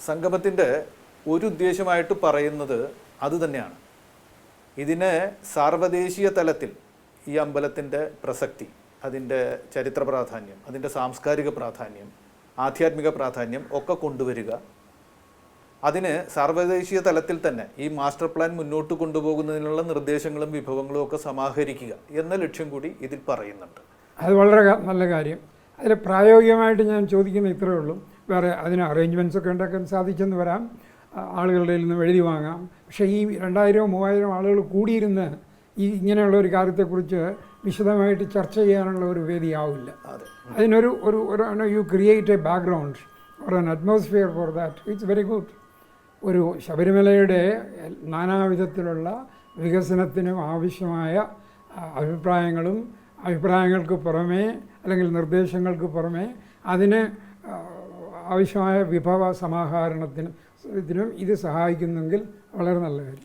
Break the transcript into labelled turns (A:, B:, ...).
A: സംഗമത്തിൻ്റെ ഒരു ഉദ്ദേശമായിട്ട് പറയുന്നത് അതുതന്നെയാണ്. ഇതിന് സാർവദേശീയ തലത്തിൽ ഈ അമ്പലത്തിൻ്റെ പ്രസക്തി, അതിൻ്റെ ചരിത്ര പ്രാധാന്യം, അതിൻ്റെ സാംസ്കാരിക പ്രാധാന്യം, ആധ്യാത്മിക പ്രാധാന്യം ഒക്കെ കൊണ്ടുവരിക, അതിന് സാർവദേശീയ തലത്തിൽ തന്നെ ഈ മാസ്റ്റർ പ്ലാൻ മുന്നോട്ട് കൊണ്ടുപോകുന്നതിനുള്ള നിർദ്ദേശങ്ങളും വിഭവങ്ങളും ഒക്കെ സമാഹരിക്കുക എന്ന ലക്ഷ്യം കൂടി ഇതിൽ പറയുന്നുണ്ട്.
B: അത് വളരെ നല്ല കാര്യം. അതിൽ പ്രായോഗികമായിട്ട് ഞാൻ ചോദിക്കുന്ന ഇത്രയേ ഉള്ളൂ. വേറെ അതിന് അറേഞ്ച്മെൻറ്റ്സ് ഒക്കെ ഉണ്ടാക്കാൻ സാധിച്ചെന്ന് വരാം, ആളുകളുടെ നിന്ന് എഴുതി വാങ്ങാം. പക്ഷേ ഈ 2000-3000 ആളുകൾ കൂടിയിരുന്ന് ഈ ഇങ്ങനെയുള്ള ഒരു കാര്യത്തെക്കുറിച്ച് വിശദമായിട്ട് ചർച്ച ചെയ്യാനുള്ള ഒരു വേദിയാവില്ല. അതിനൊരു you create A background or an atmosphere for that. It's very good. ഒരു ശബരിമലയുടെ നാനാവിധത്തിലുള്ള വികസനത്തിനും ആവശ്യമായ അഭിപ്രായങ്ങൾക്ക് പുറമേ അല്ലെങ്കിൽ നിർദ്ദേശങ്ങൾക്ക് പുറമേ അതിന് ആവശ്യമായ വിഭവ സമാഹരണത്തിനും ഇത് സഹായിക്കുന്നെങ്കിൽ വളരെ നല്ല കാര്യം.